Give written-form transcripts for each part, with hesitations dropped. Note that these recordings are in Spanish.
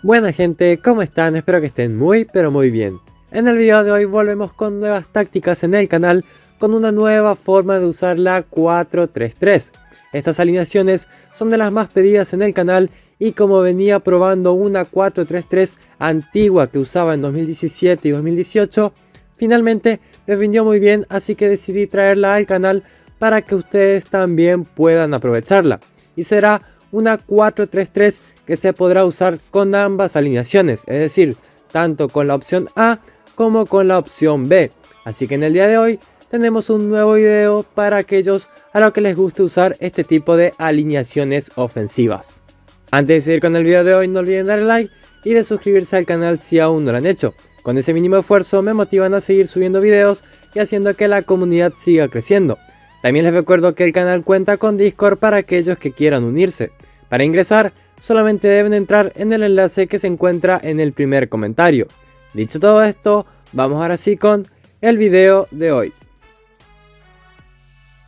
Buena gente, ¿cómo están? Espero que estén muy pero muy bien. En el video de hoy volvemos con nuevas tácticas en el canal, con una nueva forma de usar la 4-3-3. Estas alineaciones son de las más pedidas en el canal y como venía probando una 4-3-3 antigua que usaba en 2017 y 2018, finalmente me rindió muy bien, así que decidí traerla al canal para que ustedes también puedan aprovecharla. Y será una 4-3-3 que se podrá usar con ambas alineaciones, es decir, tanto con la opción A como con la opción B. Así que en el día de hoy tenemos un nuevo video para aquellos a los que les guste usar este tipo de alineaciones ofensivas. Antes de seguir con el video de hoy, no olviden darle like y de suscribirse al canal si aún no lo han hecho. Con ese mínimo esfuerzo me motivan a seguir subiendo videos y haciendo que la comunidad siga creciendo. También les recuerdo que el canal cuenta con Discord para aquellos que quieran unirse. Para ingresar, solamente deben entrar en el enlace que se encuentra en el primer comentario. Dicho todo esto, vamos ahora sí con el video de hoy.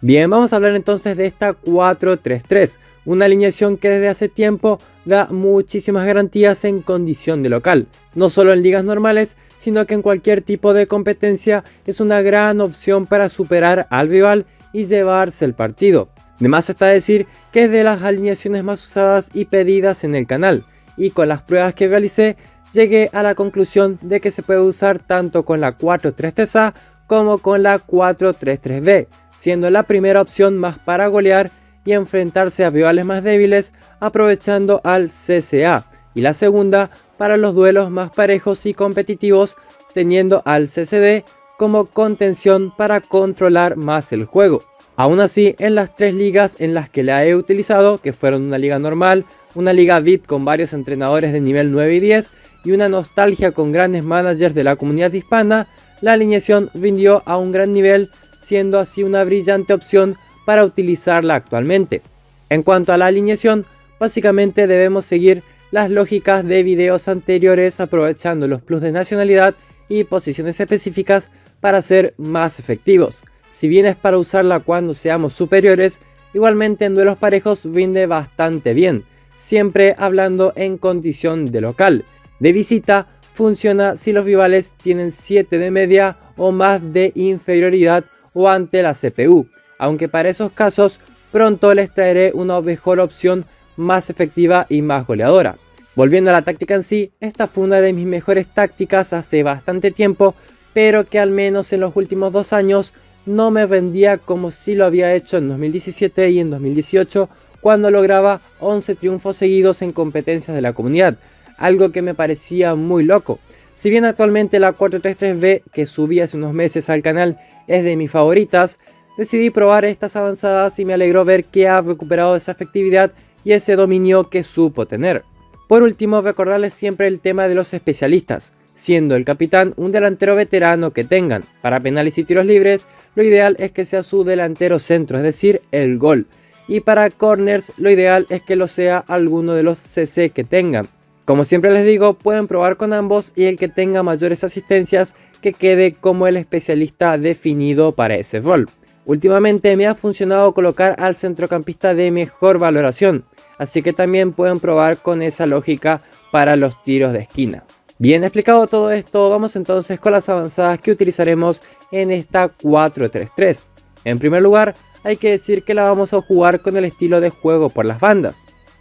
Bien, vamos a hablar entonces de esta 4-3-3, una alineación que desde hace tiempo da muchísimas garantías en condición de local. No solo en ligas normales, sino que en cualquier tipo de competencia es una gran opción para superar al rival y llevarse el partido. De más está decir que es de las alineaciones más usadas y pedidas en el canal, y con las pruebas que realicé llegué a la conclusión de que se puede usar tanto con la 4-3-3A como con la 4-3-3B, siendo la primera opción más para golear y enfrentarse a rivales más débiles aprovechando al CCA, y la segunda para los duelos más parejos y competitivos teniendo al CCD como contención para controlar más el juego. Aún así, en las tres ligas en las que la he utilizado, que fueron una liga normal, una liga VIP con varios entrenadores de nivel 9 y 10 y una nostalgia con grandes managers de la comunidad hispana, la alineación rindió a un gran nivel, siendo así una brillante opción para utilizarla actualmente. En cuanto a la alineación, básicamente debemos seguir las lógicas de videos anteriores aprovechando los plus de nacionalidad y posiciones específicas para ser más efectivos. Si bien es para usarla cuando seamos superiores, igualmente en duelos parejos rinde bastante bien, siempre hablando en condición de local. De visita funciona si los rivales tienen 7 de media o más de inferioridad o ante la CPU, aunque para esos casos pronto les traeré una mejor opción más efectiva y más goleadora. Volviendo a la táctica en sí, esta fue una de mis mejores tácticas hace bastante tiempo, pero que al menos en los últimos 2 años no me vendía como si lo había hecho en 2017 y en 2018 cuando lograba 11 triunfos seguidos en competencias de la comunidad, algo que me parecía muy loco. Si bien actualmente la 4-3-3B que subí hace unos meses al canal es de mis favoritas, decidí probar estas avanzadas y me alegró ver que ha recuperado esa efectividad y ese dominio que supo tener. Por último, recordarles siempre el tema de los especialistas, siendo el capitán un delantero veterano que tengan. Para penales y tiros libres, lo ideal es que sea su delantero centro, es decir, el gol. Y para corners, lo ideal es que lo sea alguno de los CC que tengan. Como siempre les digo, pueden probar con ambos y el que tenga mayores asistencias que quede como el especialista definido para ese rol. Últimamente me ha funcionado colocar al centrocampista de mejor valoración, así que también pueden probar con esa lógica para los tiros de esquina. Bien explicado todo esto, vamos entonces con las avanzadas que utilizaremos en esta 4-3-3. En primer lugar, hay que decir que la vamos a jugar con el estilo de juego por las bandas.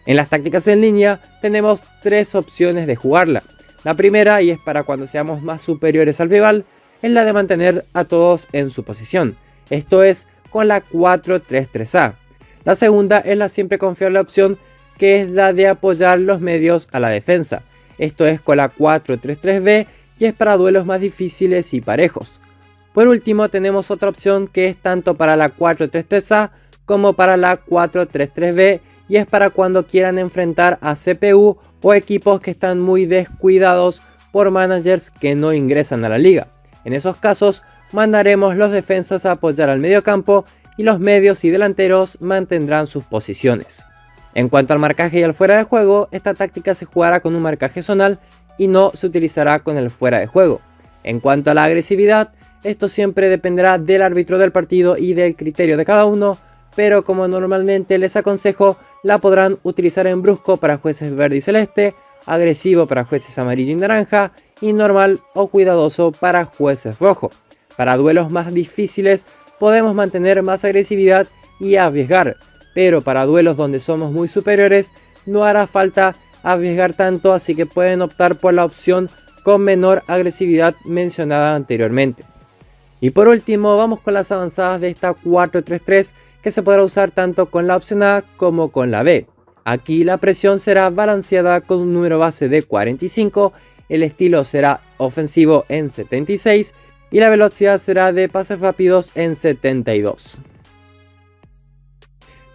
En las tácticas en línea tenemos 3 opciones de jugarla. La primera, y es para cuando seamos más superiores al rival, es la de mantener a todos en su posición. Esto es con la 4-3-3A. La segunda es la siempre confiable opción, que es la de apoyar los medios a la defensa. Esto es con la 4-3-3B y es para duelos más difíciles y parejos. Por último tenemos otra opción que es tanto para la 4-3-3A como para la 4-3-3B y es para cuando quieran enfrentar a CPU o equipos que están muy descuidados por managers que no ingresan a la liga. En esos casos mandaremos los defensas a apoyar al mediocampo y los medios y delanteros mantendrán sus posiciones. En cuanto al marcaje y al fuera de juego, esta táctica se jugará con un marcaje zonal y no se utilizará con el fuera de juego. En cuanto a la agresividad, esto siempre dependerá del árbitro del partido y del criterio de cada uno, pero como normalmente les aconsejo, la podrán utilizar en brusco para jueces verde y celeste, agresivo para jueces amarillo y naranja, y normal o cuidadoso para jueces rojo. Para duelos más difíciles podemos mantener más agresividad y arriesgar, pero para duelos donde somos muy superiores no hará falta arriesgar tanto, así que pueden optar por la opción con menor agresividad mencionada anteriormente. Y por último vamos con las avanzadas de esta 4-3-3 que se podrá usar tanto con la opción A como con la B. Aquí la presión será balanceada con un número base de 45, el estilo será ofensivo en 76 y la velocidad será de pases rápidos en 72.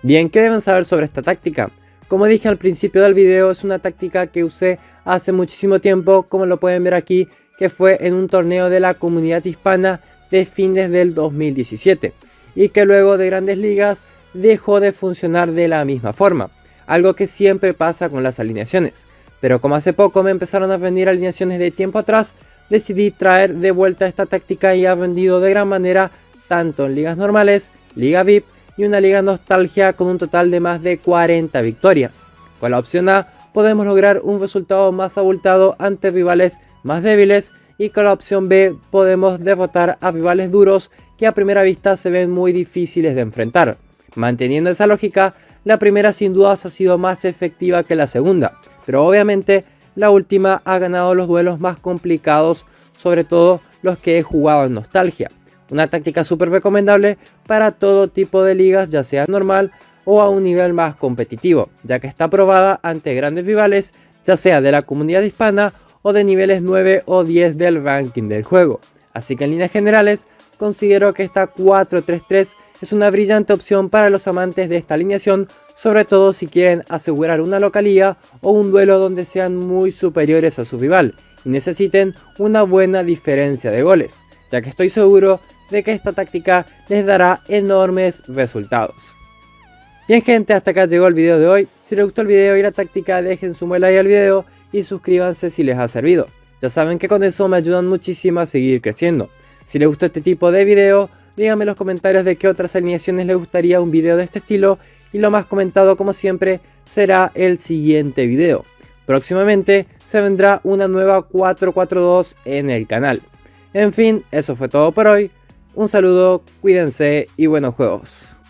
Bien, ¿qué deben saber sobre esta táctica? Como dije al principio del video, es una táctica que usé hace muchísimo tiempo, como lo pueden ver aquí, que fue en un torneo de la comunidad hispana de fines del 2017 y que luego de Grandes Ligas dejó de funcionar de la misma forma, algo que siempre pasa con las alineaciones. Pero como hace poco me empezaron a venir alineaciones de tiempo atrás, decidí traer de vuelta esta táctica y ha vendido de gran manera tanto en ligas normales, liga VIP y una liga nostalgia con un total de más de 40 victorias. Con la opción A podemos lograr un resultado más abultado ante rivales más débiles y con la opción B podemos derrotar a rivales duros que a primera vista se ven muy difíciles de enfrentar. Manteniendo esa lógica, la primera sin dudas ha sido más efectiva que la segunda, pero obviamente la última ha ganado los duelos más complicados, sobre todo los que he jugado en nostalgia. Una táctica súper recomendable para todo tipo de ligas, ya sea normal o a un nivel más competitivo, ya que está probada ante grandes rivales, ya sea de la comunidad hispana o de niveles 9 o 10 del ranking del juego. Así que en líneas generales, considero que esta 4-3-3 es una brillante opción para los amantes de esta alineación, sobre todo si quieren asegurar una localía o un duelo donde sean muy superiores a su rival y necesiten una buena diferencia de goles, ya que estoy seguro de que esta táctica les dará enormes resultados. Bien gente, hasta acá llegó el video de hoy. Si les gustó el video y la táctica, dejen su buen like al video y suscríbanse si les ha servido. Ya saben que con eso me ayudan muchísimo a seguir creciendo. Si les gustó este tipo de video, díganme en los comentarios de qué otras alineaciones les gustaría un video de este estilo y lo más comentado como siempre será el siguiente video. Próximamente se vendrá una nueva 4-4-2 en el canal. En fin, eso fue todo por hoy. Un saludo, cuídense y buenos juegos.